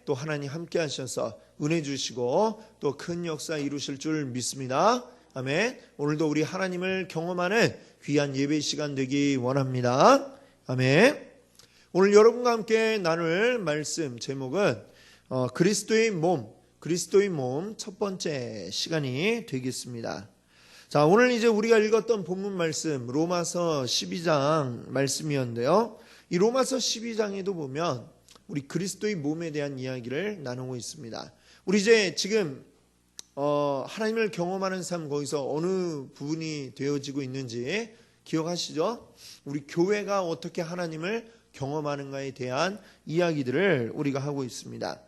또 하나님 함께 하셔서 은혜 주시고 또 큰 역사 이루실 줄 믿습니다. 아멘. 오늘도 우리 하나님을 경험하는 귀한 예배 시간 되기 원합니다. 아멘. 오늘 여러분과 함께 나눌 말씀 제목은 그리스도의 몸 첫 번째 시간이 되겠습니다. 자, 오늘 이제 우리가 읽었던 본문 말씀 로마서 12장 말씀이었는데요. 이 로마서 12장에도 보면 우리 그리스도의 몸에 대한 이야기를 나누고 있습니다. 우리 이제 지금 하나님을 경험하는 삶, 거기서 어느 부분이 되어지고 있는지 기억하시죠? 우리 교회가 어떻게 하나님을 경험하는가에 대한 이야기들을 우리가 하고 있습니다.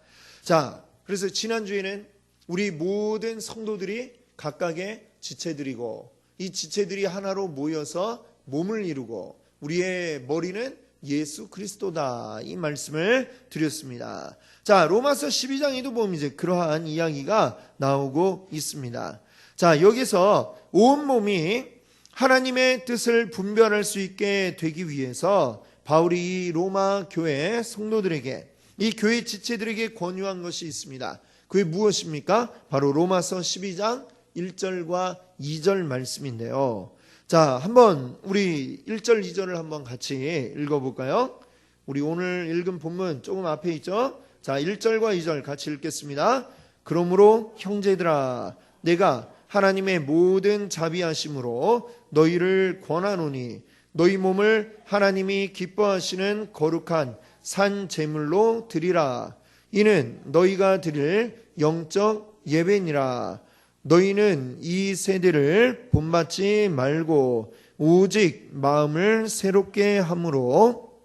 자, 그래서 지난주에는 우리 모든 성도들이 각각의 지체들이고 이 지체들이 하나로 모여서 몸을 이루고 우리의 머리는 예수 그리스도다, 이 말씀을 드렸습니다. 자, 로마서 12장에도 보면 이제 그러한 이야기가 나오고 있습니다. 자, 여기서 온 몸이 하나님의 뜻을 분별할 수 있게 되기 위해서 바울이 이 로마 교회 성도들에게, 이 교회 지체들에게 권유한 것이 있습니다. 그게 무엇입니까? 바로 로마서 12장 1절과 2절 말씀인데요. 자, 한번 우리 1절 2절을 한번 같이 읽어볼까요? 우리 오늘 읽은 본문 조금 앞에 있죠? 자, 1절과 2절 같이 읽겠습니다. 그러므로 형제들아, 내가 하나님의 모든 자비하심으로 너희를 권하노니 너희 몸을 하나님이 기뻐하시는 거룩한 산 제물로 드리라. 이는 너희가 드릴 영적 예배니라. 너희는 이 세대를 본받지 말고 오직 마음을 새롭게 함으로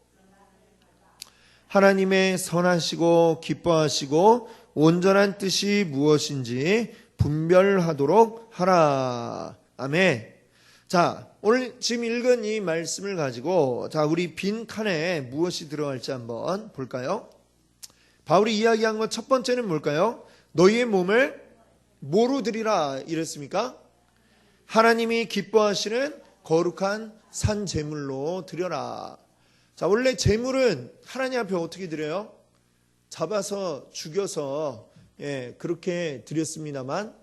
하나님의 선하시고 기뻐하시고 온전한 뜻이 무엇인지 분별하도록 하라. 아멘. 자, 오늘 지금 읽은 이 말씀을 가지고 자, 우리 빈 칸에 무엇이 들어갈지 한번 볼까요? 바울이 이야기한 것 첫 번째는 뭘까요? 너희의 몸을 뭐로 드리라 이랬습니까? 하나님이 기뻐하시는 거룩한 산 제물로 드려라. 자, 원래 제물은 하나님 앞에 어떻게 드려요? 잡아서 죽여서 그렇게 드렸습니다만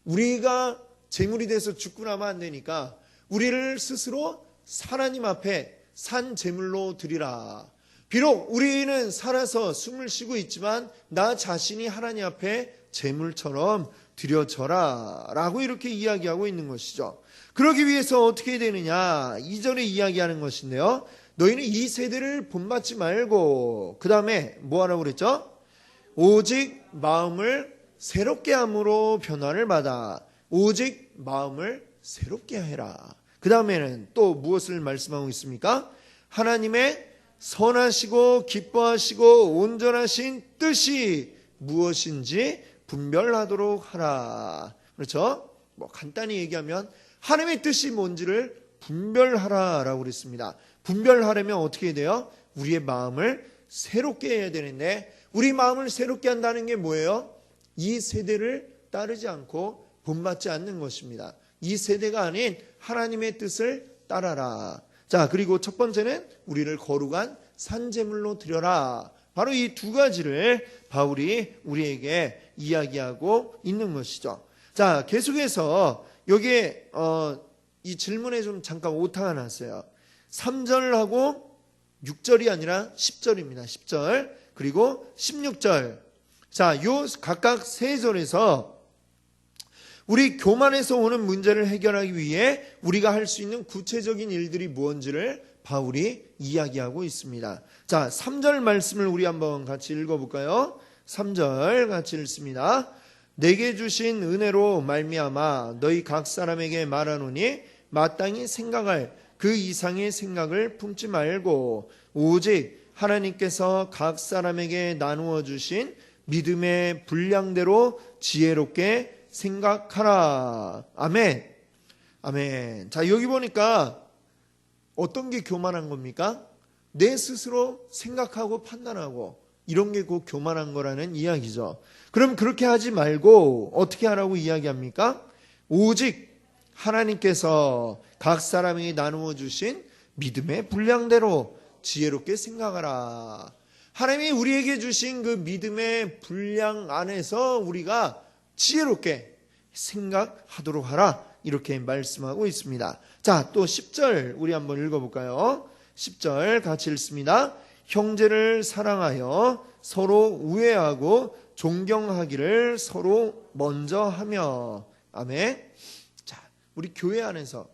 우리가 제물이 돼서 죽고 나면 안 되니까 우리를 스스로 하나님 앞에 산 제물로 드리라. 비록 우리는 살아서 숨을 쉬고 있지만 나 자신이 하나님 앞에 제물처럼 드려져라 라고 이렇게 이야기하고 있는 것이죠. 그러기 위해서 어떻게 되느냐, 2절에 이야기하는 것인데요. 너희는 이 세대를 본받지 말고 그 다음에 뭐하라고 그랬죠? 오직 마음을 새롭게 함으로 변화를 받아. 오직 마음을 새롭게 해라. 그 다음에는 또 무엇을 말씀하고 있습니까? 하나님의 선하시고 기뻐하시고 온전하신 뜻이 무엇인지 분별하도록 하라. 그렇죠? 뭐 간단히 얘기하면 하나님의 뜻이 뭔지를 분별하라라고 그랬습니다. 분별하려면 어떻게 해야 돼요? 우리의 마음을 새롭게 해야 되는데 우리 마음을 새롭게 한다는 게 뭐예요? 이 세대를 따르지 않고 본받지 않는 것입니다. 이 세대가 아닌 하나님의 뜻을 따라라. 자, 그리고 첫 번째는 우리를 거룩한 산제물로 드려라. 바로 이 두 가지를 바울이 우리에게 이야기하고 있는 것이죠. 자, 계속해서 여기에 이 질문에 좀 잠깐 오타가 났어요. 3절하고 6절이 아니라 10절입니다. 10절 그리고 16절. 자, 요 각각 세 절에서 우리 교만에서 오는 문제를 해결하기 위해 우리가 할 수 있는 구체적인 일들이 무엇인지를 바울이 이야기하고 있습니다. 자, 3절 말씀을 우리 한번 같이 읽어볼까요? 3절 같이 읽습니다. 내게 주신 은혜로 말미암아 너희 각 사람에게 말하노니 마땅히 생각할 그 이상의 생각을 품지 말고 오직 하나님께서 각 사람에게 나누어 주신 믿음의 분량대로 지혜롭게 생각하라. 아멘. 아멘. 자, 여기 보니까 어떤 게 교만한 겁니까? 내 스스로 생각하고 판단하고 이런 게 곧 교만한 거라는 이야기죠. 그럼 그렇게 하지 말고 어떻게 하라고 이야기합니까? 오직 하나님께서 각 사람에게 나누어 주신 믿음의 분량대로 지혜롭게 생각하라. 하나님이 우리에게 주신 그 믿음의 분량 안에서 우리가 지혜롭게 생각하도록 하라, 이렇게 말씀하고 있습니다. 자, 또 10절 우리 한번 읽어볼까요? 10절 같이 읽습니다. 형제를 사랑하여 서로 우애하고 존경하기를 서로 먼저 하며. 아멘. 자, 우리 교회 안에서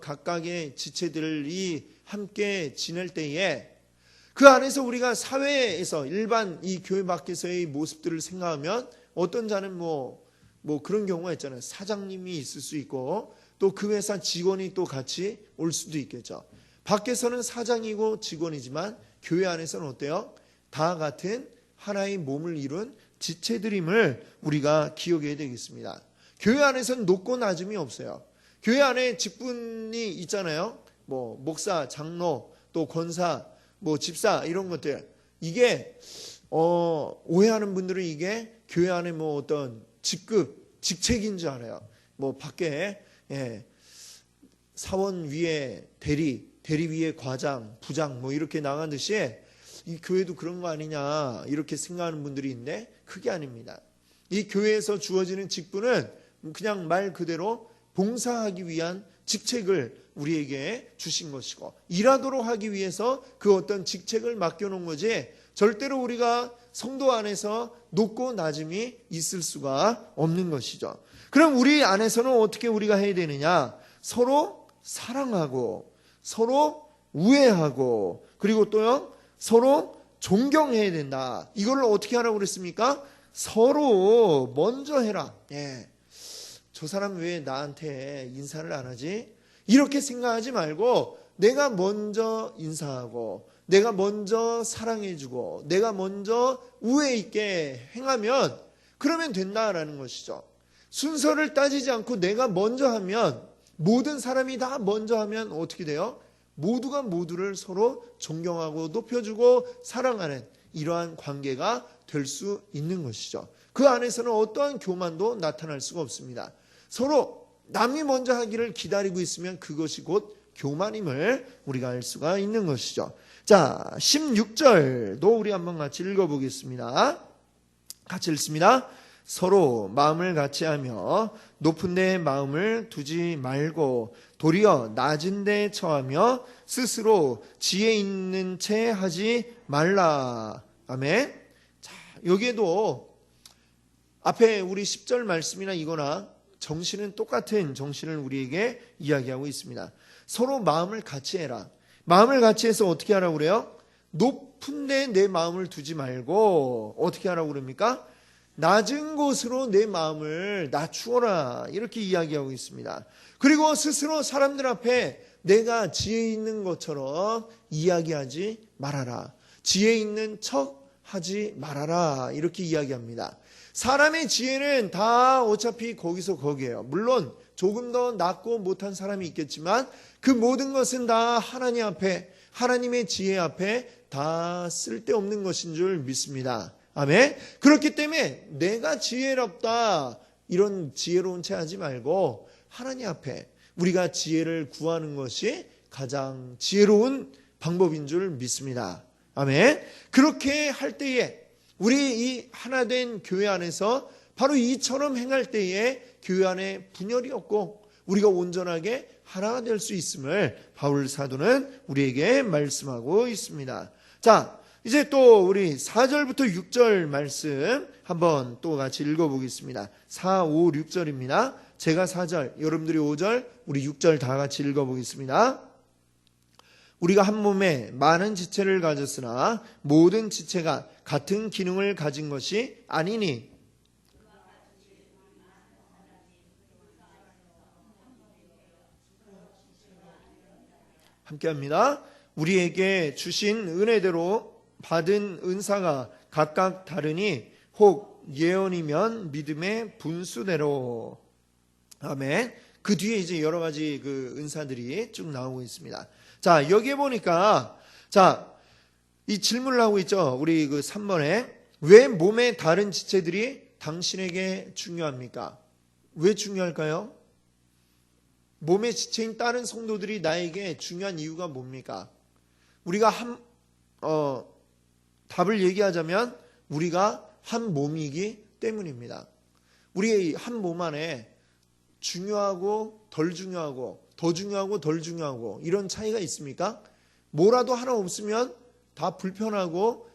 각각의 지체들이 함께 지낼 때에 그 안에서 우리가 사회에서 일반 이 교회 밖에서의 모습들을 생각하면 어떤 자는 뭐 그런 경우가 있잖아요. 사장님이 있을 수 있고 또 그 회사 직원이 또 같이 올 수도 있겠죠. 밖에서는 사장이고 직원이지만 교회 안에서는 어때요? 다 같은 하나의 몸을 이룬 지체들임을 우리가 기억해야 되겠습니다. 교회 안에서는 높고 낮음이 없어요. 교회 안에 직분이 있잖아요. 뭐 목사, 장로, 또 권사, 뭐 집사, 이런 것들. 이게 오해하는 분들은 이게 교회 안에 뭐 어떤 직급, 직책인 줄 알아요. 뭐 밖에 사원 위에 대리 위에 과장, 부장 뭐 이렇게 나간 듯이 이 교회도 그런 거 아니냐 이렇게 생각하는 분들이 있는데 그게 아닙니다. 이 교회에서 주어지는 직분은 그냥 말 그대로 봉사하기 위한 직책을 우리에게 주신 것이고 일하도록 하기 위해서 그 어떤 직책을 맡겨놓은 거지 절대로 우리가 성도 안에서 높고 낮음이 있을 수가 없는 것이죠. 그럼 우리 안에서는 어떻게 우리가 해야 되느냐? 서로 사랑하고 서로 우애하고 그리고 또요 서로 존경해야 된다. 이걸 어떻게 하라고 그랬습니까? 서로 먼저 해라. 저 사람 왜 나한테 인사를 안 하지? 이렇게 생각하지 말고 내가 먼저 인사하고 내가 먼저 사랑해주고 내가 먼저 우애 있게 행하면 그러면 된다라는 것이죠. 순서를 따지지 않고 내가 먼저 하면 모든 사람이 다 먼저 하면 어떻게 돼요? 모두가 모두를 서로 존경하고 높여주고 사랑하는 이러한 관계가 될 수 있는 것이죠. 그 안에서는 어떠한 교만도 나타날 수가 없습니다. 서로 남이 먼저 하기를 기다리고 있으면 그것이 곧 교만임을 우리가 알 수가 있는 것이죠. 자, 16절도 우리 한번 같이 읽어보겠습니다. 같이 읽습니다. 서로 마음을 같이하며 높은 데에 마음을 두지 말고 도리어 낮은 데에 처하며 스스로 지혜 있는 채 하지 말라. 아멘. 자, 여기에도 앞에 우리 10절 말씀이나 이거나 정신은 똑같은 정신을 우리에게 이야기하고 있습니다. 서로 마음을 같이 해라. 마음을 같이 해서 어떻게 하라고 그래요? 높은 데 내 마음을 두지 말고 어떻게 하라고 그럽니까? 낮은 곳으로 내 마음을 낮추어라. 이렇게 이야기하고 있습니다. 그리고 스스로 사람들 앞에 내가 지혜 있는 것처럼 이야기하지 말아라. 지혜 있는 척 하지 말아라. 이렇게 이야기합니다. 사람의 지혜는 다 어차피 거기서 거기에요. 물론 조금 더 낫고 못한 사람이 있겠지만 그 모든 것은 다 하나님 앞에 하나님의 지혜 앞에 다 쓸데없는 것인 줄 믿습니다. 아멘. 그렇기 때문에 내가 지혜롭다 이런 지혜로운 채 하지 말고 하나님 앞에 우리가 지혜를 구하는 것이 가장 지혜로운 방법인 줄 믿습니다. 아멘. 그렇게 할 때에 우리 이 하나된 교회 안에서 바로 이처럼 행할 때에 교회 안에 분열이 없고 우리가 온전하게 하나가 될 수 있음을 바울 사도는 우리에게 말씀하고 있습니다. 자, 이제 또 우리 4절부터 6절 말씀 한번 또 같이 읽어보겠습니다. 4, 5, 6절입니다. 제가 4절, 여러분들이 5절, 우리 6절 다 같이 읽어보겠습니다. 우리가 한 몸에 많은 지체를 가졌으나 모든 지체가 같은 기능을 가진 것이 아니니 함께합니다. 우리에게 주신 은혜대로 받은 은사가 각각 다르니 혹 예언이면 믿음의 분수대로. 아멘. 그 뒤에 이제 여러 가지 그 은사들이 쭉 나오고 있습니다. 자, 여기에 보니까 자, 이 질문을 하고 있죠. 우리 그 3번에 왜 몸의 다른 지체들이 당신에게 중요합니까? 왜 중요할까요? 몸의 지체인 다른 성도들이 나에게 중요한 이유가 뭡니까? 우리가 답을 얘기하자면 우리가 한 몸이기 때문입니다. 우리의 한 몸 안에 중요하고 덜 중요하고 더 중요하고 덜 중요하고 이런 차이가 있습니까? 뭐라도 하나 없으면 다 불편하고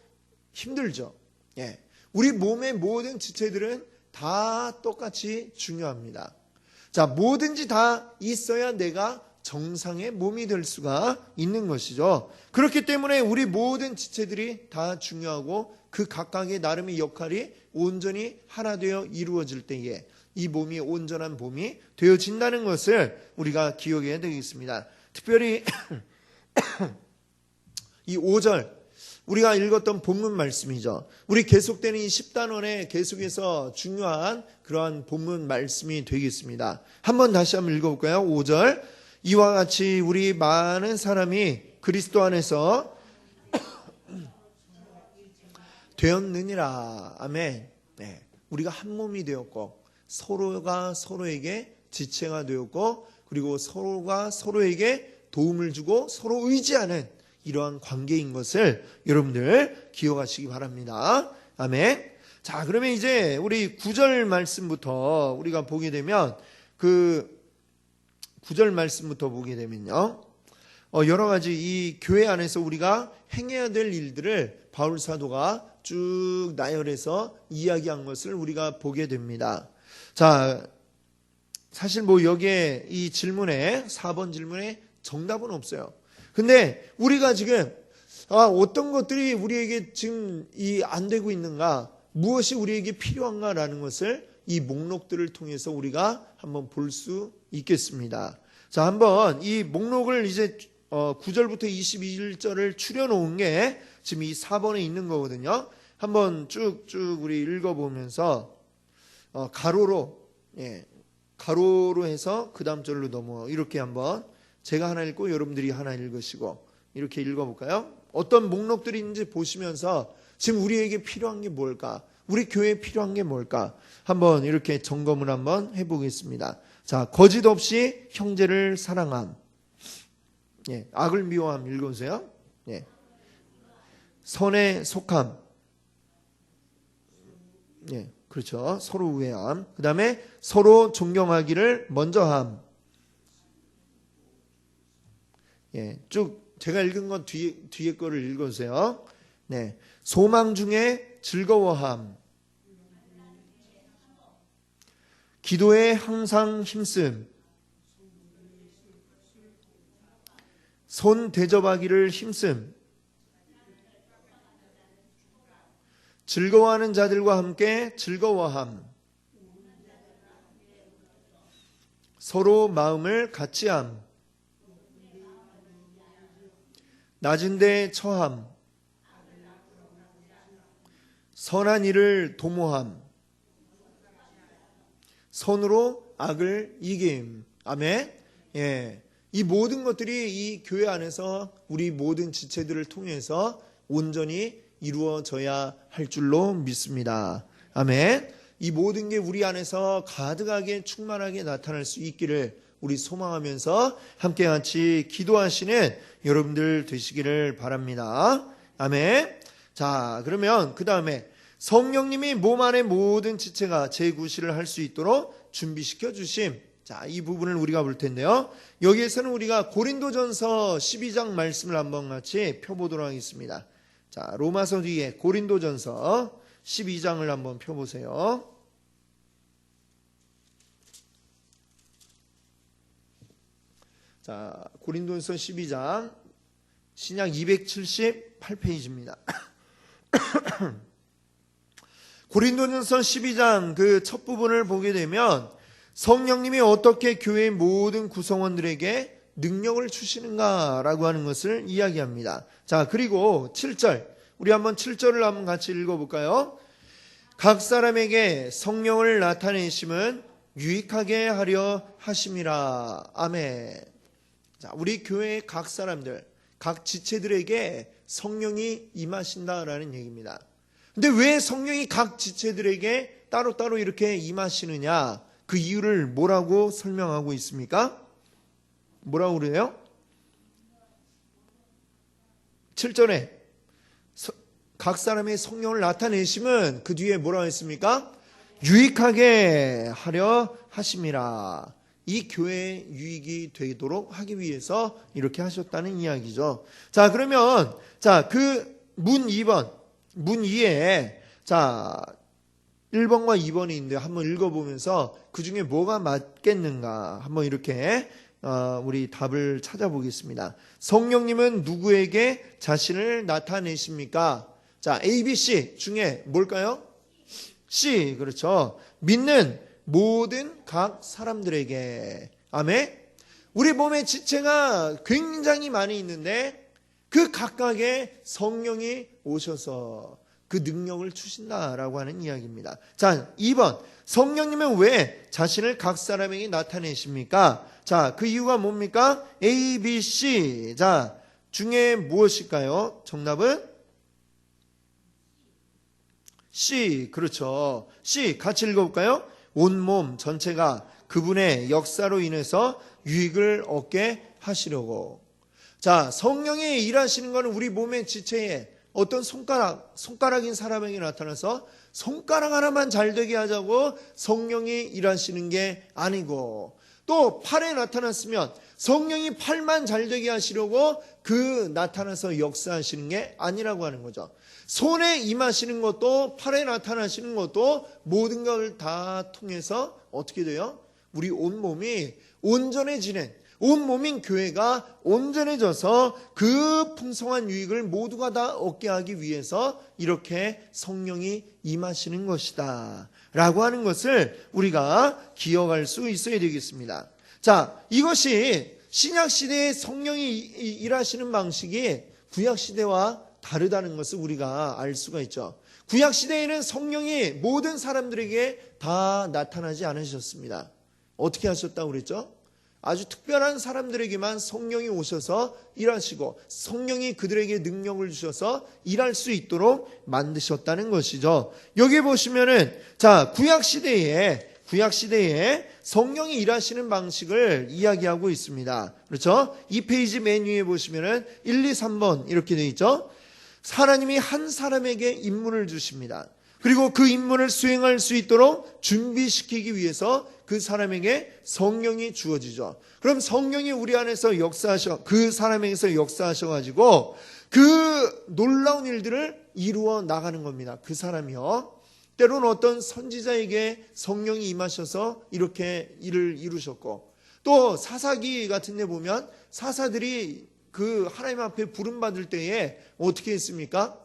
힘들죠. 예. 우리 몸의 모든 지체들은 다 똑같이 중요합니다. 자, 뭐든지 다 있어야 내가 정상의 몸이 될 수가 있는 것이죠. 그렇기 때문에 우리 모든 지체들이 다 중요하고 그 각각의 나름의 역할이 온전히 하나 되어 이루어질 때에 이 몸이 온전한 몸이 되어진다는 것을 우리가 기억해야 되겠습니다. 특별히 이 5절 우리가 읽었던 본문 말씀이죠. 우리 계속되는 이 10단원에 계속해서 중요한 그러한 본문 말씀이 되겠습니다. 한번 다시 한번 읽어볼까요? 5절 이와 같이 우리 많은 사람이 그리스도 안에서 되었느니라. 아멘. 네. 우리가 한 몸이 되었고 서로가 서로에게 지체가 되었고 그리고 서로가 서로에게 도움을 주고 서로 의지하는 이러한 관계인 것을 여러분들 기억하시기 바랍니다. 아멘. 자, 그러면 이제 우리 9절 말씀부터 우리가 보게 되면 그 9절 말씀부터 보게 되면요. 여러 가지 이 교회 안에서 우리가 행해야 될 일들을 바울 사도가 쭉 나열해서 이야기한 것을 우리가 보게 됩니다. 자, 사실 뭐 여기에 이 질문에 4번 질문에 정답은 없어요. 근데 우리가 지금 어떤 것들이 우리에게 지금 안 되고 있는가, 무엇이 우리에게 필요한가라는 것을 이 목록들을 통해서 우리가 한번 볼 수 있겠습니다. 자, 한번 이 목록을 이제 9절부터 21절을 추려놓은 게 지금 이 4번에 있는 거거든요. 한번 쭉쭉 우리 읽어보면서 가로로 해서 그 다음 절로 넘어 이렇게 한번 제가 하나 읽고 여러분들이 하나 읽으시고 이렇게 읽어볼까요? 어떤 목록들이 있는지 보시면서 지금 우리에게 필요한 게 뭘까? 우리 교회에 필요한 게 뭘까? 한번 이렇게 점검을 한번 해보겠습니다. 자, 거짓 없이 형제를 사랑함. 악을 미워함 읽어주세요. 선에 속함. 그렇죠. 서로 우애함. 그 다음에 서로 존경하기를 먼저 함. 쭉 제가 읽은 건 뒤에 거를 읽어주세요. 소망 중에 즐거워함. 기도에 항상 힘씀. 손 대접하기를 힘씀. 즐거워하는 자들과 함께 즐거워함. 서로 마음을 같이함. 낮은 데 처함. 선한 일을 도모함. 선으로 악을 이김. 아멘. 이 모든 것들이 이 교회 안에서 우리 모든 지체들을 통해서 온전히 이루어져야 할 줄로 믿습니다. 아멘. 이 모든 게 우리 안에서 가득하게 충만하게 나타날 수 있기를 우리 소망하면서 함께 같이 기도하시는 여러분들 되시기를 바랍니다. 아멘. 자, 그러면 그 다음에 성령님이 몸 안의 모든 지체가 재구시를 할 수 있도록 준비시켜 주심. 자, 이 부분을 우리가 볼 텐데요. 여기에서는 우리가 고린도전서 12장 말씀을 한번 같이 펴보도록 하겠습니다. 자, 로마서 뒤에 고린도전서 12장을 한번 펴보세요. 자, 고린도전서 12장 신약 278페이지입니다. 고린도전서 12장 그 첫 부분을 보게 되면 성령님이 어떻게 교회의 모든 구성원들에게 능력을 주시는가라고 하는 것을 이야기합니다. 자, 그리고 7절 우리 한번 7절을 한번 같이 읽어볼까요? 각 사람에게 성령을 나타내심은 유익하게 하려 하심이라. 아멘. 자, 우리 교회의 각 사람들, 각 지체들에게 성령이 임하신다라는 얘기입니다. 근데 왜 성령이 각 지체들에게 따로따로 이렇게 임하시느냐? 그 이유를 뭐라고 설명하고 있습니까? 뭐라고 그래요? 7절에 각 사람의 성령을 나타내심은 그 뒤에 뭐라고 했습니까? 유익하게 하려 하심이라. 이 교회의 유익이 되도록 하기 위해서 이렇게 하셨다는 이야기죠. 자, 그러면 그 문 2번, 문 2에 1번과 2번이 있는데 한번 읽어보면서 그 중에 뭐가 맞겠는가 한번 이렇게 우리 답을 찾아보겠습니다. 성령님은 누구에게 자신을 나타내십니까? 자, A, B, C 중에 뭘까요? C, 그렇죠. 믿는 모든 각 사람들에게. 아멘. 우리 몸의 지체가 굉장히 많이 있는데 그 각각의 성령이 오셔서 그 능력을 주신다라고 하는 이야기입니다. 자, 2번. 성령님은 왜 자신을 각 사람에게 나타내십니까? 자, 그 이유가 뭡니까? A, B, C. 자, 중에 무엇일까요? 정답은 C. 그렇죠. C. 같이 읽어볼까요? 온몸 전체가 그분의 역사로 인해서 유익을 얻게 하시려고. 자, 성령이 일하시는 것은 우리 몸의 지체에 어떤 손가락인 사람에게 나타나서 손가락 하나만 잘 되게 하자고 성령이 일하시는 게 아니고, 또 팔에 나타났으면 성령이 팔만 잘 되게 하시려고 나타나서 역사하시는 게 아니라고 하는 거죠. 손에 임하시는 것도 팔에 나타나시는 것도 모든 걸 다 통해서 어떻게 돼요? 우리 온몸이 온전해지는, 온몸인 교회가 온전해져서 그 풍성한 유익을 모두가 다 얻게 하기 위해서 이렇게 성령이 임하시는 것이다 라고 하는 것을 우리가 기억할 수 있어야 되겠습니다. 자, 이것이 신약시대의 성령이 일하시는 방식이 구약시대와 다르다는 것을 우리가 알 수가 있죠. 구약시대에는 성령이 모든 사람들에게 다 나타나지 않으셨습니다. 어떻게 하셨다고 그랬죠? 아주 특별한 사람들에게만 성령이 오셔서 일하시고 성령이 그들에게 능력을 주셔서 일할 수 있도록 만드셨다는 것이죠. 여기 보시면은 구약시대에 성령이 일하시는 방식을 이야기하고 있습니다. 그렇죠? 이 페이지 맨 위에 보시면은 1, 2, 3번 이렇게 되어 있죠. 하나님이 한 사람에게 임무를 주십니다. 그리고 그 임무를 수행할 수 있도록 준비시키기 위해서 그 사람에게 성령이 주어지죠. 그럼 성령이 우리 안에서 그 사람에게서 역사하셔가지고 그 놀라운 일들을 이루어 나가는 겁니다. 그 사람이요. 때로는 어떤 선지자에게 성령이 임하셔서 이렇게 일을 이루셨고, 또 사사기 같은 데 보면 사사들이 그 하나님 앞에 부름받을 때에 어떻게 했습니까?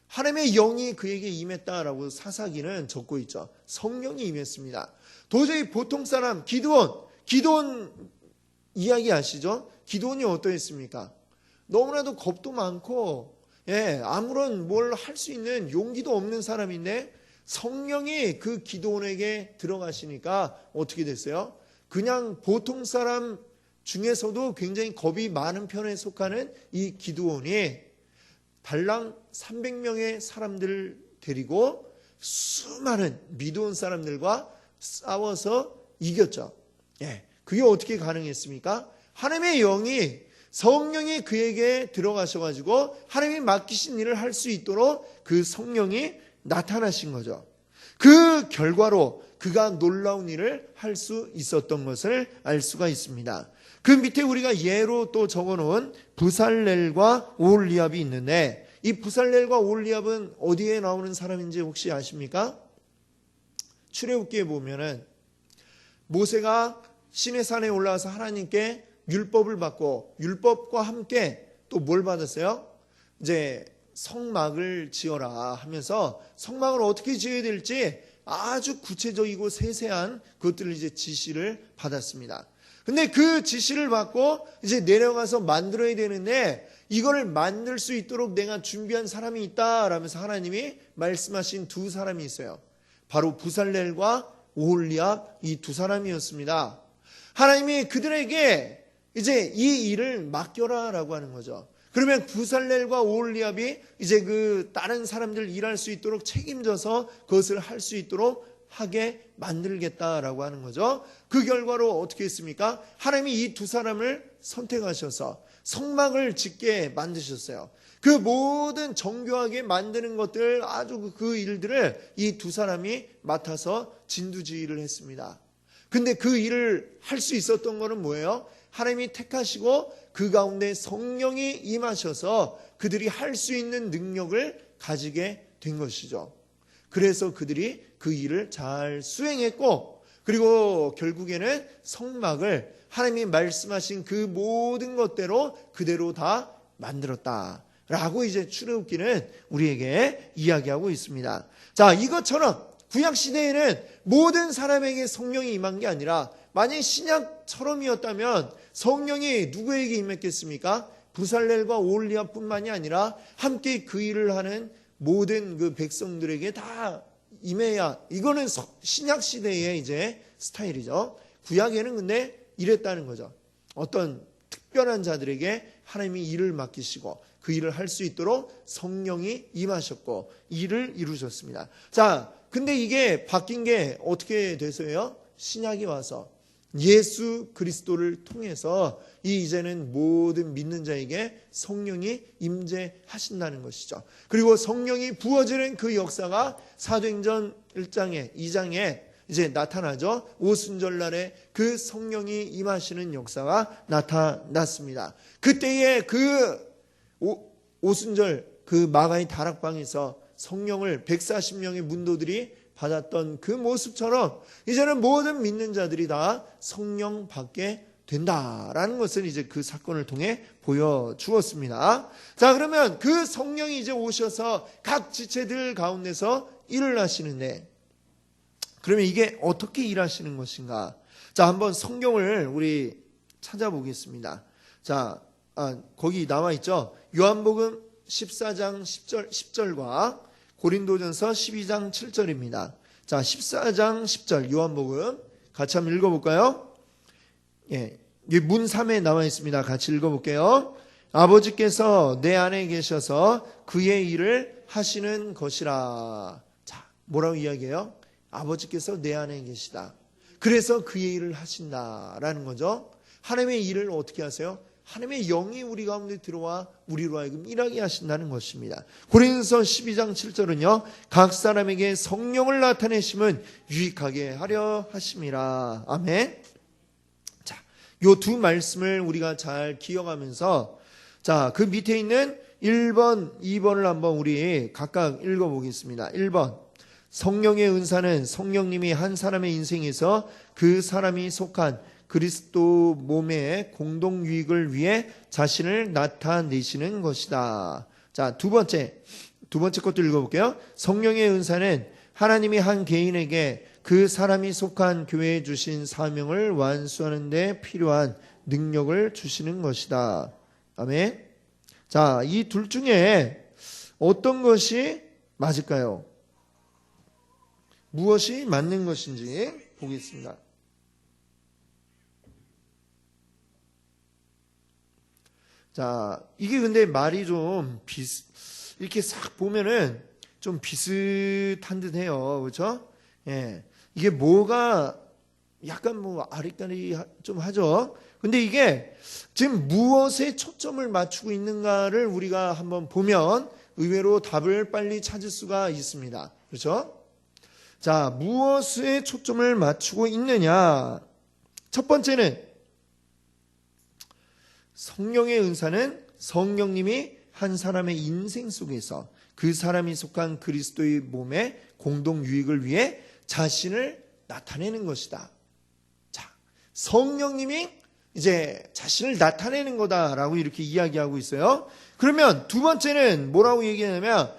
하나님의 영이 그에게 임했다라고 사사기는 적고 있죠. 성령이 임했습니다. 도저히 보통 사람, 기드온 이야기 아시죠? 기드온이 어떠했습니까? 너무나도 겁도 많고, 아무런 뭘 할 수 있는 용기도 없는 사람인데 성령이 그 기드온에게 들어가시니까 어떻게 됐어요? 그냥 보통 사람 중에서도 굉장히 겁이 많은 편에 속하는 이 기드온이 달랑 300명의 사람들을 데리고 수많은 미드온 사람들과 싸워서 이겼죠. 그게 어떻게 가능했습니까? 하나님의 영이, 성령이 그에게 들어가셔가지고 하나님이 맡기신 일을 할 수 있도록 그 성령이 나타나신 거죠. 그 결과로 그가 놀라운 일을 할 수 있었던 것을 알 수가 있습니다. 그 밑에 우리가 예로 또 적어놓은 부살렐과 오홀리압이 있는데, 이 부살렐과 오홀리압은 어디에 나오는 사람인지 혹시 아십니까? 출애굽기에 보면은 모세가 시내산에 올라와서 하나님께 율법을 받고 율법과 함께 또 뭘 받았어요? 이제 성막을 지어라 하면서 성막을 어떻게 지어야 될지 아주 구체적이고 세세한 그것들을 이제 지시를 받았습니다. 근데 그 지시를 받고 이제 내려가서 만들어야 되는데 이거를 만들 수 있도록 내가 준비한 사람이 있다라면서 하나님이 말씀하신 두 사람이 있어요. 바로 부살렐과 오홀리압, 이 두 사람이었습니다. 하나님이 그들에게 이제 이 일을 맡겨라라고 하는 거죠. 그러면 부살렐과 오홀리압이 이제 그 다른 사람들 일할 수 있도록 책임져서 그것을 할 수 있도록 하게 만들겠다라고 하는 거죠. 그 결과로 어떻게 했습니까? 하나님이 이 두 사람을 선택하셔서 성막을 짓게 만드셨어요. 그 모든 정교하게 만드는 것들, 아주 그 일들을 이 두 사람이 맡아서 진두지휘를 했습니다. 근데 그 일을 할 수 있었던 거는 뭐예요? 하나님이 택하시고 그 가운데 성령이 임하셔서 그들이 할 수 있는 능력을 가지게 된 것이죠. 그래서 그들이 그 일을 잘 수행했고, 그리고 결국에는 성막을 하나님이 말씀하신 그 모든 것대로 그대로 다 만들었다라고 이제 출애굽기는 우리에게 이야기하고 있습니다. 자, 이것처럼 구약 시대에는 모든 사람에게 성령이 임한 게 아니라, 만약 신약처럼이었다면 성령이 누구에게 임했겠습니까? 부살렐과 오홀리압뿐만이 아니라 함께 그 일을 하는 모든 그 백성들에게 다 임해야, 이거는 신약 시대의 이제 스타일이죠. 구약에는 근데 이랬다는 거죠. 어떤 특별한 자들에게 하나님이 일을 맡기시고 그 일을 할 수 있도록 성령이 임하셨고 일을 이루셨습니다. 자, 근데 이게 바뀐 게 어떻게 돼서요? 신약이 와서 예수 그리스도를 통해서 이제는 모든 믿는 자에게 성령이 임재하신다는 것이죠. 그리고 성령이 부어지는 그 역사가 사도행전 1장에 2장에 이제 나타나죠. 오순절날에 그 성령이 임하시는 역사가 나타났습니다. 그때에 그 오순절 그 마가의 다락방에서 성령을 140명의 문도들이 받았던 그 모습처럼 이제는 모든 믿는 자들이 다 성령 받게 된다라는 것을 이제 그 사건을 통해 보여주었습니다. 자, 그러면 그 성령이 이제 오셔서 각 지체들 가운데서 일을 하시는데, 그러면 이게 어떻게 일하시는 것인가? 자, 한번 성경을 우리 찾아보겠습니다. 자, 거기 나와 있죠. 요한복음 14장 10절과 고린도전서 12장 7절입니다. 자, 14장 10절 요한복음 같이 한번 읽어볼까요? 예, 문 3에 나와 있습니다. 같이 읽어볼게요. 아버지께서 내 안에 계셔서 그의 일을 하시는 것이라. 자, 뭐라고 이야기해요? 아버지께서 내 안에 계시다. 그래서 그의 일을 하신다라는 거죠. 하나님의 일을 어떻게 하세요? 하나님의 영이 우리 가운데 들어와 우리로 하여금 일하게 하신다는 것입니다. 고린도서 12장 7절은요. 각 사람에게 성령을 나타내심은 유익하게 하려 하심이라. 아멘. 자, 요 두 말씀을 우리가 잘 기억하면서, 자, 그 밑에 있는 1번, 2번을 한번 우리 각각 읽어보겠습니다. 1번. 성령의 은사는 성령님이 한 사람의 인생에서 그 사람이 속한 그리스도 몸의 공동 유익을 위해 자신을 나타내시는 것이다. 자, 두 번째 것도 읽어볼게요. 성령의 은사는 하나님이 한 개인에게 그 사람이 속한 교회에 주신 사명을 완수하는 데 필요한 능력을 주시는 것이다. 아멘. 자, 이 둘 중에 어떤 것이 맞을까요? 무엇이 맞는 것인지 보겠습니다. 자, 이게 근데 말이 좀 이렇게 싹 보면은 좀 비슷한 듯 해요. 그렇죠? 예. 이게 뭐가 약간 뭐 아리까리 좀 하죠. 근데 이게 지금 무엇에 초점을 맞추고 있는가를 우리가 한번 보면 의외로 답을 빨리 찾을 수가 있습니다. 그렇죠? 자, 무엇에 초점을 맞추고 있느냐? 첫 번째는 성령의 은사는 성령님이 한 사람의 인생 속에서 그 사람이 속한 그리스도의 몸의 공동 유익을 위해 자신을 나타내는 것이다. 자, 성령님이 이제 자신을 나타내는 거다라고 이렇게 이야기하고 있어요. 그러면 두 번째는 뭐라고 얘기하냐면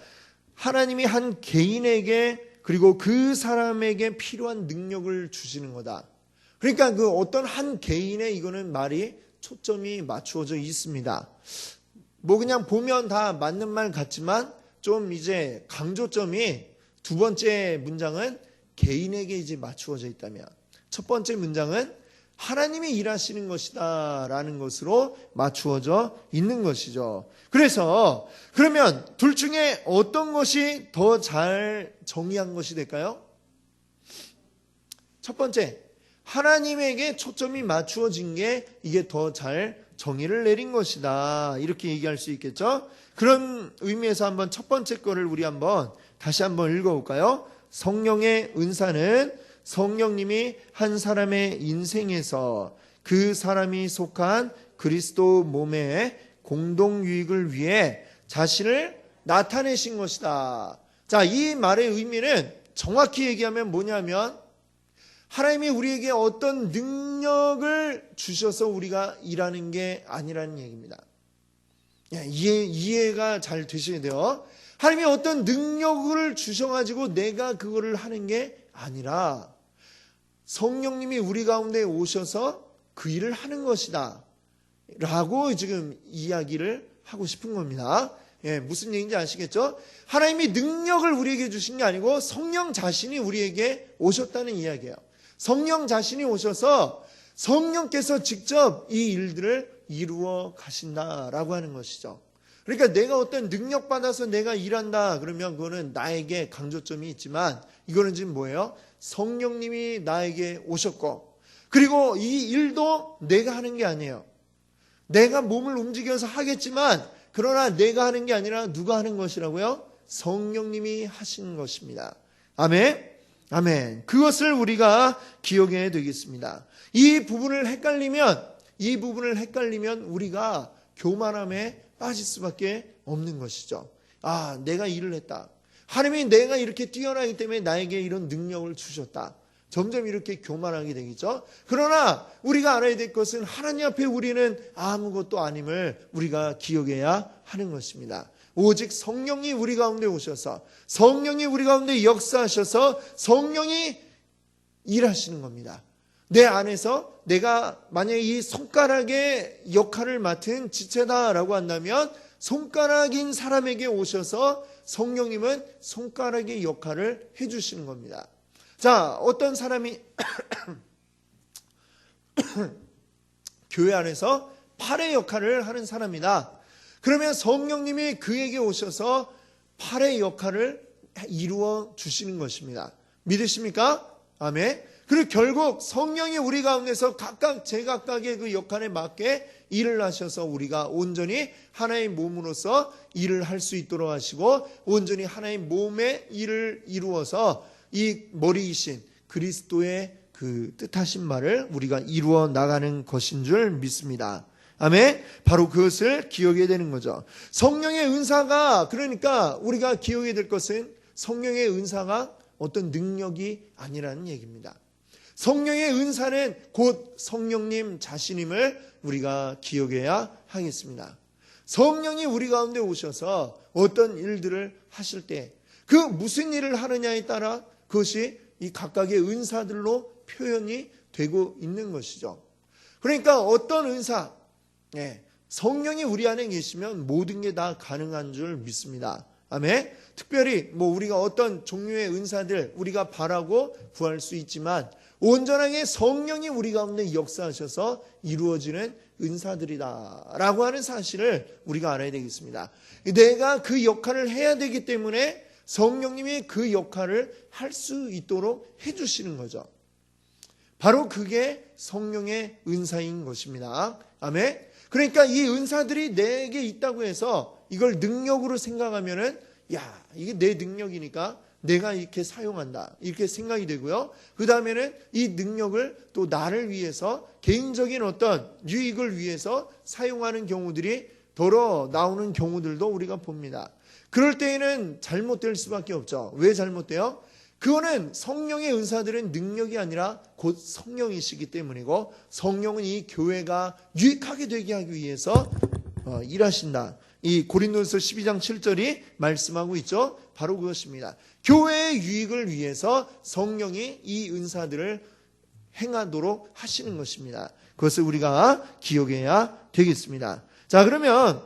하나님이 한 개인에게 그리고 그 사람에게 필요한 능력을 주시는 거다. 그러니까 그 어떤 한 개인의 이거는 말이 초점이 맞추어져 있습니다. 뭐 그냥 보면 다 맞는 말 같지만 좀 이제 강조점이 두 번째 문장은 개인에게 이제 맞추어져 있다면 첫 번째 문장은 하나님이 일하시는 것이다 라는 것으로 맞추어져 있는 것이죠. 그래서 그러면 둘 중에 어떤 것이 더 잘 정의한 것이 될까요? 첫 번째, 하나님에게 초점이 맞추어진 게 이게 더 잘 정의를 내린 것이다. 이렇게 얘기할 수 있겠죠. 그런 의미에서 한번 첫 번째 거를 우리 한번 다시 한번 읽어볼까요? 성령의 은사는 성령님이 한 사람의 인생에서 그 사람이 속한 그리스도 몸의 공동 유익을 위해 자신을 나타내신 것이다. 자, 이 말의 의미는 정확히 얘기하면 뭐냐면 하나님이 우리에게 어떤 능력을 주셔서 우리가 일하는 게 아니라는 얘기입니다. 이해가 잘 되셔야 돼요. 하나님이 어떤 능력을 주셔가지고 내가 그거를 하는 게 아니라 성령님이 우리 가운데 오셔서 그 일을 하는 것이다 라고 지금 이야기를 하고 싶은 겁니다. 무슨 얘기인지 아시겠죠? 하나님이 능력을 우리에게 주신 게 아니고 성령 자신이 우리에게 오셨다는 이야기예요. 성령 자신이 오셔서 성령께서 직접 이 일들을 이루어 가신다라고 하는 것이죠. 그러니까 내가 어떤 능력 받아서 내가 일한다 그러면 그거는 나에게 강조점이 있지만 이거는 지금 뭐예요? 성령님이 나에게 오셨고 그리고 이 일도 내가 하는 게 아니에요. 내가 몸을 움직여서 하겠지만 그러나 내가 하는 게 아니라 누가 하는 것이라고요? 성령님이 하시는 것입니다. 아멘. 아멘. 그것을 우리가 기억해야 되겠습니다. 이 부분을 헷갈리면 우리가 교만함에 빠질 수밖에 없는 것이죠. 내가 일을 했다. 하나님이 내가 이렇게 뛰어나기 때문에 나에게 이런 능력을 주셨다. 점점 이렇게 교만하게 되겠죠. 그러나 우리가 알아야 될 것은 하나님 앞에 우리는 아무것도 아님을 우리가 기억해야 하는 것입니다. 오직 성령이 우리 가운데 오셔서 성령이 우리 가운데 역사하셔서 성령이 일하시는 겁니다. 내 안에서 내가 만약에 이 손가락의 역할을 맡은 지체다라고 한다면 손가락인 사람에게 오셔서 성령님은 손가락의 역할을 해주시는 겁니다. 자, 어떤 사람이 교회 안에서 팔의 역할을 하는 사람이다. 그러면 성령님이 그에게 오셔서 팔의 역할을 이루어 주시는 것입니다. 믿으십니까? 아멘. 그리고 결국 성령이 우리 가운데서 각각 제각각의 그 역할에 맞게 일을 하셔서 우리가 온전히 하나의 몸으로서 일을 할 수 있도록 하시고 온전히 하나의 몸의 일을 이루어서 이 머리이신 그리스도의 그 뜻하신 말을 우리가 이루어 나가는 것인 줄 믿습니다. 아멘. 바로 그것을 기억해야 되는 거죠. 성령의 은사가 그러니까 우리가 기억해야 될 것은 성령의 은사가 어떤 능력이 아니라는 얘기입니다. 성령의 은사는 곧 성령님 자신임을 우리가 기억해야 하겠습니다. 성령이 우리 가운데 오셔서 어떤 일들을 하실 때 그 무슨 일을 하느냐에 따라 그것이 이 각각의 은사들로 표현이 되고 있는 것이죠. 그러니까 어떤 은사, 성령이 우리 안에 계시면 모든 게 다 가능한 줄 믿습니다. 아멘. 특별히 우리가 어떤 종류의 은사들 우리가 바라고 구할 수 있지만 온전하게 성령이 우리 가운데 역사하셔서 이루어지는 은사들이다라고 하는 사실을 우리가 알아야 되겠습니다. 내가 그 역할을 해야 되기 때문에 성령님이 그 역할을 할 수 있도록 해주시는 거죠. 바로 그게 성령의 은사인 것입니다. 아멘. 그러니까 이 은사들이 내게 있다고 해서 이걸 능력으로 생각하면은 이게 내 능력이니까 내가 이렇게 사용한다 이렇게 생각이 되고요. 그 다음에는 이 능력을 또 나를 위해서 개인적인 어떤 유익을 위해서 사용하는 경우들이 더러 나오는 경우들도 우리가 봅니다. 그럴 때에는 잘못될 수밖에 없죠. 왜 잘못돼요? 그거는 성령의 은사들은 능력이 아니라 곧 성령이시기 때문이고 성령은 이 교회가 유익하게 되게 하기 위해서 일하신다. 이 고린도서 12장 7절이 말씀하고 있죠. 바로 그것입니다. 교회의 유익을 위해서 성령이 이 은사들을 행하도록 하시는 것입니다. 그것을 우리가 기억해야 되겠습니다. 자, 그러면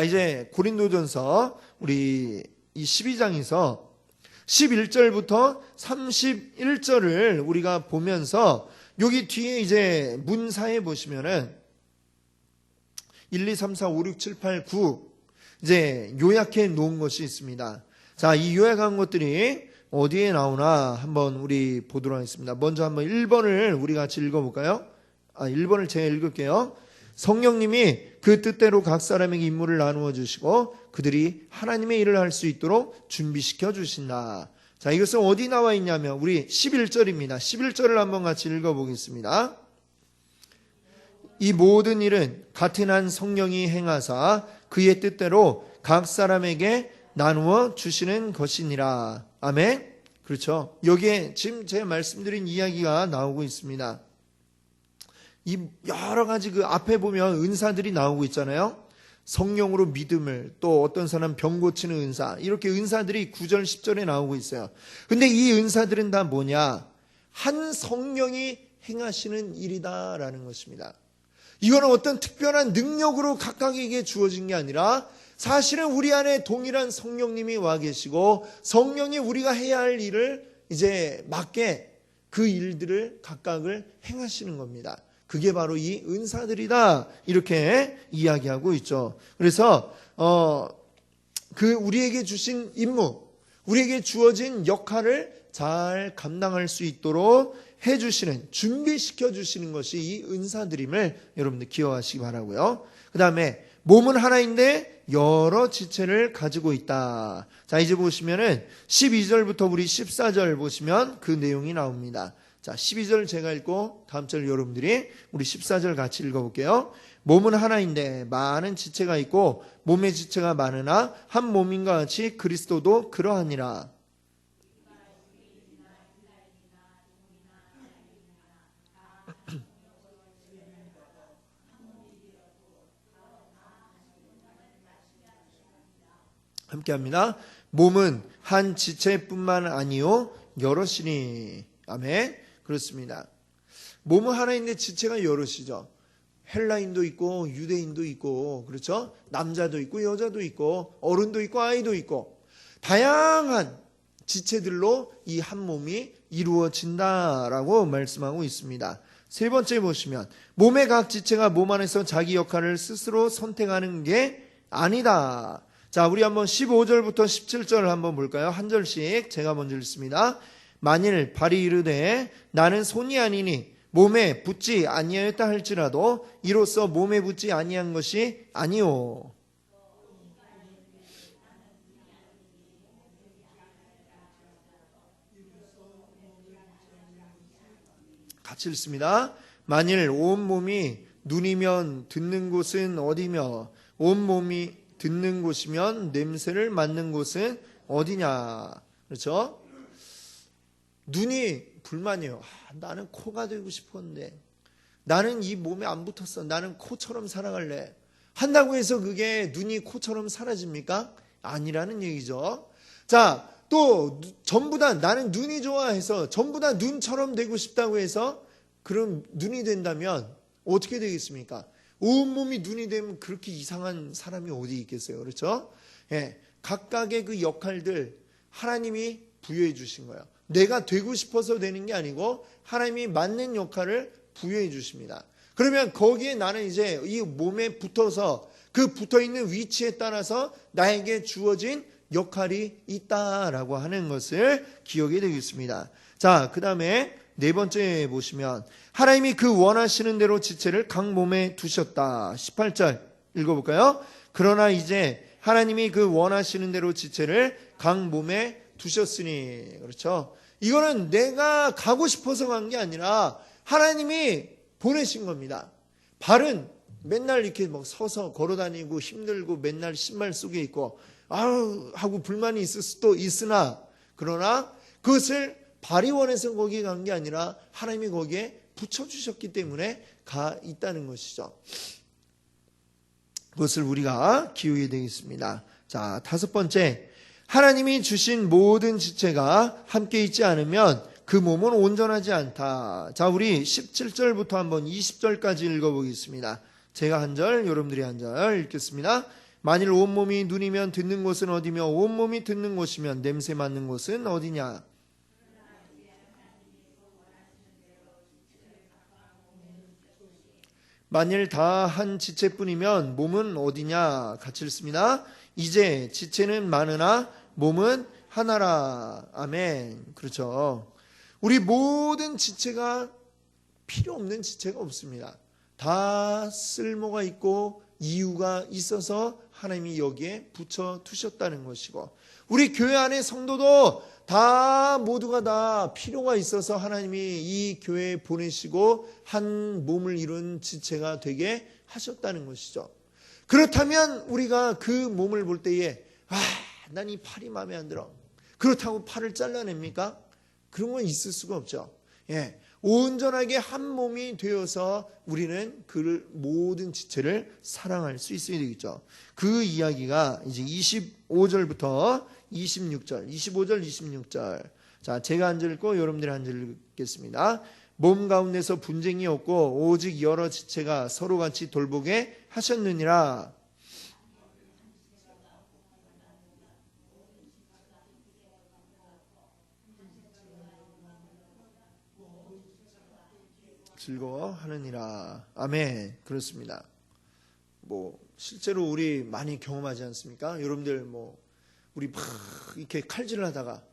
이제 고린도전서 우리 이 12장에서 11절부터 31절을 우리가 보면서 여기 뒤에 이제 문사에 보시면은 1, 2, 3, 4, 5, 6, 7, 8, 9 이제 요약해 놓은 것이 있습니다. 자, 이 요약한 것들이 어디에 나오나 한번 우리 보도록 하겠습니다. 먼저 한번 1번을 우리 같이 읽어볼까요? 1번을 제가 읽을게요. 성령님이 그 뜻대로 각 사람에게 임무를 나누어 주시고 그들이 하나님의 일을 할 수 있도록 준비시켜 주신다. 자, 이것은 어디 나와 있냐면 우리 11절입니다. 11절을 한번 같이 읽어보겠습니다. 이 모든 일은 같은 한 성령이 행하사 그의 뜻대로 각 사람에게 나누어 주시는 것이니라. 아멘. 그렇죠. 여기에 지금 제가 말씀드린 이야기가 나오고 있습니다. 이 여러 가지 그 앞에 보면 은사들이 나오고 있잖아요. 성령으로 믿음을, 또 어떤 사람 병 고치는 은사, 이렇게 은사들이 9절 10절에 나오고 있어요. 근데 이 은사들은 다 뭐냐? 한 성령이 행하시는 일이다라는 것입니다. 이거는 어떤 특별한 능력으로 각각에게 주어진 게 아니라 사실은 우리 안에 동일한 성령님이 와 계시고 성령이 우리가 해야 할 일을 이제 맞게 그 일들을 각각을 행하시는 겁니다. 그게 바로 이 은사들이다, 이렇게 이야기하고 있죠. 그래서 그 우리에게 주신 임무, 우리에게 주어진 역할을 잘 감당할 수 있도록 해주시는, 준비시켜 주시는 것이 이 은사들임을 여러분들 기억하시기 바라고요. 그 다음에 몸은 하나인데 여러 지체를 가지고 있다. 자, 이제 보시면은 12절부터 우리 14절 보시면 그 내용이 나옵니다. 자, 12절 제가 읽고 다음 절 여러분들이 우리 14절 같이 읽어볼게요. 몸은 하나인데 많은 지체가 있고 몸의 지체가 많으나 한 몸인과 같이 그리스도도 그러하니라. 함께합니다. 몸은 한 지체뿐만 아니요 여럿이니. 아멘. 그렇습니다. 몸은 하나인데 지체가 여럿이죠. 헬라인도 있고 유대인도 있고, 그렇죠? 남자도 있고 여자도 있고 어른도 있고 아이도 있고 다양한 지체들로 이 한 몸이 이루어진다라고 말씀하고 있습니다. 세 번째 보시면 몸의 각 지체가 몸 안에서 자기 역할을 스스로 선택하는 게 아니다. 자, 우리 한번 15절부터 17절 한번 볼까요? 한 절씩 제가 먼저 읽습니다. 만일 발이 이르되 나는 손이 아니니 몸에 붙지 아니하였다 할지라도 이로써 몸에 붙지 아니한 것이 아니오. 같이 읽습니다. 만일 온 몸이 눈이면 듣는 곳은 어디며 온 몸이 듣는 곳이면 냄새를 맡는 곳은 어디냐. 그렇죠? 눈이 불만이에요. 나는 코가 되고 싶었는데 나는 이 몸에 안 붙었어. 나는 코처럼 살아갈래. 한다고 해서 그게 눈이 코처럼 사라집니까? 아니라는 얘기죠. 자, 또 전부 다 나는 눈이 좋아해서 전부 다 눈처럼 되고 싶다고 해서 그럼 눈이 된다면 어떻게 되겠습니까? 온몸이 눈이 되면 그렇게 이상한 사람이 어디 있겠어요. 그렇죠? 예, 각각의 그 역할들 하나님이 부여해 주신 거예요. 내가 되고 싶어서 되는 게 아니고 하나님이 맞는 역할을 부여해 주십니다. 그러면 거기에 나는 이제 이 몸에 붙어서 그 붙어있는 위치에 따라서 나에게 주어진 역할이 있다라고 하는 것을 기억이 되겠습니다. 자, 그 다음에 네 번째 보시면 하나님이 그 원하시는 대로 지체를 각 몸에 두셨다. 18절 읽어볼까요? 그러나 이제 하나님이 그 원하시는 대로 지체를 각 몸에 두셨으니. 그렇죠? 이거는 내가 가고 싶어서 간 게 아니라 하나님이 보내신 겁니다. 발은 맨날 이렇게 막 서서 걸어다니고 힘들고 맨날 신발 속에 있고 아우 하고 불만이 있을 수도 있으나 그러나 그것을 발이 원해서 거기에 간 게 아니라 하나님이 거기에 붙여주셨기 때문에 가 있다는 것이죠. 그것을 우리가 기억해야 되겠습니다. 자, 다섯 번째, 하나님이 주신 모든 지체가 함께 있지 않으면 그 몸은 온전하지 않다. 자, 우리 17절부터 한번 20절까지 읽어보겠습니다. 제가 한 절, 여러분들이 한 절 읽겠습니다. 만일 온몸이 눈이면 듣는 곳은 어디며 온몸이 듣는 곳이면 냄새 맡는 곳은 어디냐. 만일 다 한 지체뿐이면 몸은 어디냐. 같이 읽습니다. 이제 지체는 많으나 몸은 하나라. 아멘. 그렇죠. 우리 모든 지체가 필요 없는 지체가 없습니다. 다 쓸모가 있고 이유가 있어서 하나님이 여기에 붙여 두셨다는 것이고, 우리 교회 안의 성도도 다 모두가 다 필요가 있어서 하나님이 이 교회에 보내시고 한 몸을 이룬 지체가 되게 하셨다는 것이죠. 그렇다면 우리가 그 몸을 볼 때에 난 이 팔이 마음에 안 들어, 그렇다고 팔을 잘라냅니까? 그런 건 있을 수가 없죠. 온전하게 한 몸이 되어서 우리는 그 모든 지체를 사랑할 수 있어야 되겠죠. 그 이야기가 이제 25절부터 26절, 25절, 26절. 자, 제가 한 절 읽고 여러분들이 한 절 읽겠습니다. 몸 가운데서 분쟁이 없고 오직 여러 지체가 서로 같이 돌보게 하셨느니라. 즐거워하느니라. 아멘. 그렇습니다. 실제로 우리 많이 경험하지 않습니까? 여러분들 우리 막 이렇게 칼질을 하다가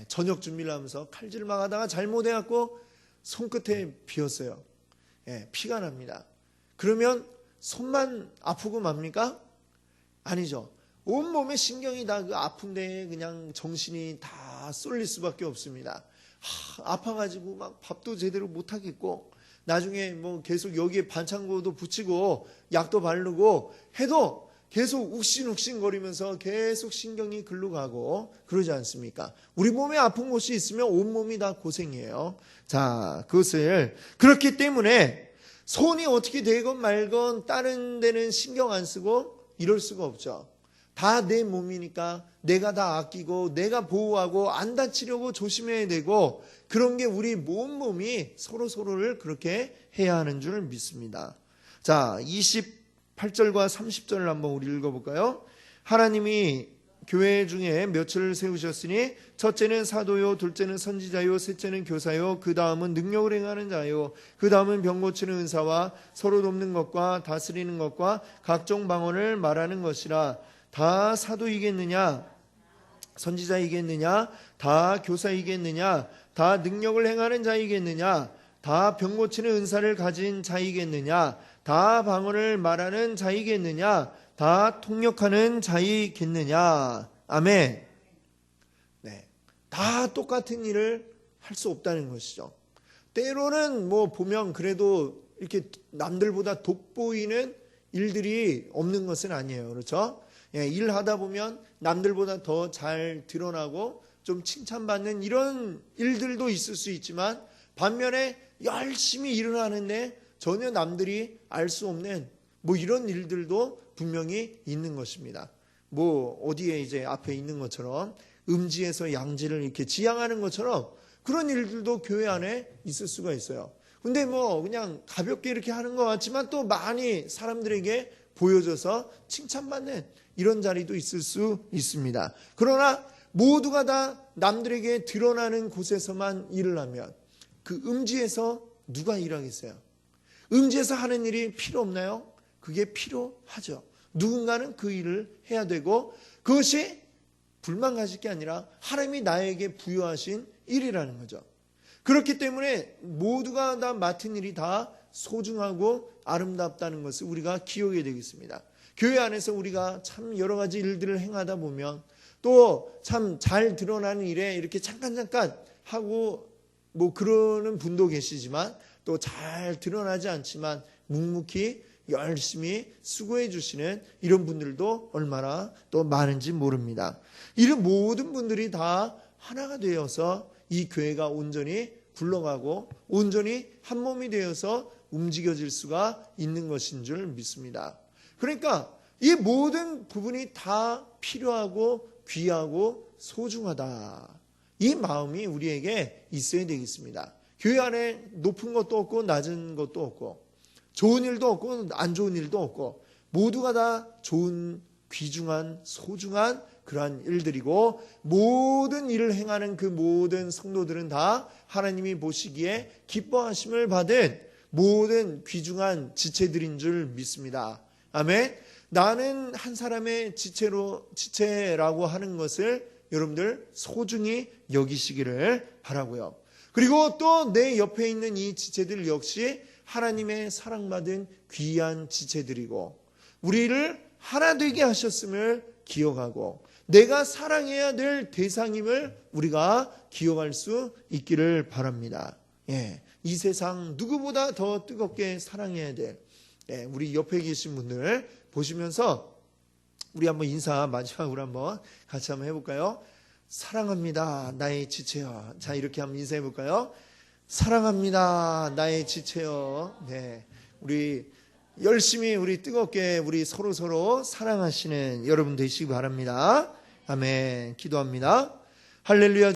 저녁 준비를 하면서 칼질을 막 하다가 잘못해갖고 손끝에 비었어요. 피가 납니다. 그러면 손만 아프고 맙니까? 아니죠. 온몸의 신경이 다 그 아픈 데에 그냥 정신이 다 쏠릴 수밖에 없습니다. 아파가지고 막 밥도 제대로 못하겠고, 나중에 계속 여기에 반창고도 붙이고 약도 바르고 해도 계속 욱신욱신거리면서 계속 신경이 글로 가고 그러지 않습니까? 우리 몸에 아픈 곳이 있으면 온몸이 다 고생이에요. 자, 그렇기 때문에 손이 어떻게 되건 말건 다른 데는 신경 안 쓰고 이럴 수가 없죠. 다 내 몸이니까 내가 다 아끼고 내가 보호하고 안 다치려고 조심해야 되고, 그런 게 우리 몸이 서로를 그렇게 해야 하는 줄 믿습니다. 자, 28절과 30절을 한번 우리 읽어볼까요? 하나님이 교회 중에 몇을 세우셨으니 첫째는 사도요, 둘째는 선지자요, 셋째는 교사요, 그 다음은 능력을 행하는 자요, 그 다음은 병 고치는 은사와 서로 돕는 것과 다스리는 것과 각종 방언을 말하는 것이라. 다 사도이겠느냐? 선지자이겠느냐? 다 교사이겠느냐? 다 능력을 행하는 자이겠느냐? 다 병 고치는 은사를 가진 자이겠느냐? 다 방언을 말하는 자이겠느냐? 다 통역하는 자이겠느냐? 아멘. 네, 다 똑같은 일을 할 수 없다는 것이죠. 때로는 보면 그래도 이렇게 남들보다 돋보이는 일들이 없는 것은 아니에요. 그렇죠? 일하다 보면 남들보다 더 잘 드러나고 좀 칭찬받는 이런 일들도 있을 수 있지만, 반면에 열심히 일을 하는데 전혀 남들이 알 수 없는 이런 일들도 분명히 있는 것입니다. 어디에 이제 앞에 있는 것처럼 음지에서 양지를 이렇게 지향하는 것처럼 그런 일들도 교회 안에 있을 수가 있어요. 근데 그냥 가볍게 이렇게 하는 것 같지만 또 많이 사람들에게 보여져서 칭찬받는 이런 자리도 있을 수 있습니다. 그러나 모두가 다 남들에게 드러나는 곳에서만 일을 하면 그 음지에서 누가 일하겠어요? 음지에서 하는 일이 필요 없나요? 그게 필요하죠. 누군가는 그 일을 해야 되고, 그것이 불만 가질 게 아니라 하나님이 나에게 부여하신 일이라는 거죠. 그렇기 때문에 모두가 다 맡은 일이 다 소중하고 아름답다는 것을 우리가 기억해야 되겠습니다. 교회 안에서 우리가 참 여러 가지 일들을 행하다 보면 또 참 잘 드러나는 일에 이렇게 잠깐 하고 그러는 분도 계시지만, 또 잘 드러나지 않지만 묵묵히 열심히 수고해 주시는 이런 분들도 얼마나 또 많은지 모릅니다. 이런 모든 분들이 다 하나가 되어서 이 교회가 온전히 굴러가고 온전히 한 몸이 되어서 움직여질 수가 있는 것인 줄 믿습니다. 그러니까 이 모든 부분이 다 필요하고 귀하고 소중하다, 이 마음이 우리에게 있어야 되겠습니다. 교회 안에 높은 것도 없고 낮은 것도 없고 좋은 일도 없고 안 좋은 일도 없고, 모두가 다 좋은 귀중한 소중한 그러한 일들이고, 모든 일을 행하는 그 모든 성도들은 다 하나님이 보시기에 기뻐하심을 받은 모든 귀중한 지체들인 줄 믿습니다. 아멘. 나는 한 사람의 지체라고 하는 것을 여러분들 소중히 여기시기를 바라고요. 그리고 또 내 옆에 있는 이 지체들 역시 하나님의 사랑받은 귀한 지체들이고 우리를 하나 되게 하셨음을 기억하고 내가 사랑해야 될 대상임을 우리가 기억할 수 있기를 바랍니다. 이 세상 누구보다 더 뜨겁게 사랑해야 될 우리 옆에 계신 분들 보시면서 우리 한번 인사 마지막으로 한번 같이 한번 해볼까요? 사랑합니다 나의 지체여. 자, 이렇게 한번 인사해 볼까요? 사랑합니다 나의 지체여. 우리 열심히 우리 뜨겁게 우리 서로 사랑하시는 여러분 되시기 바랍니다. 아멘. 기도합니다. 할렐루야.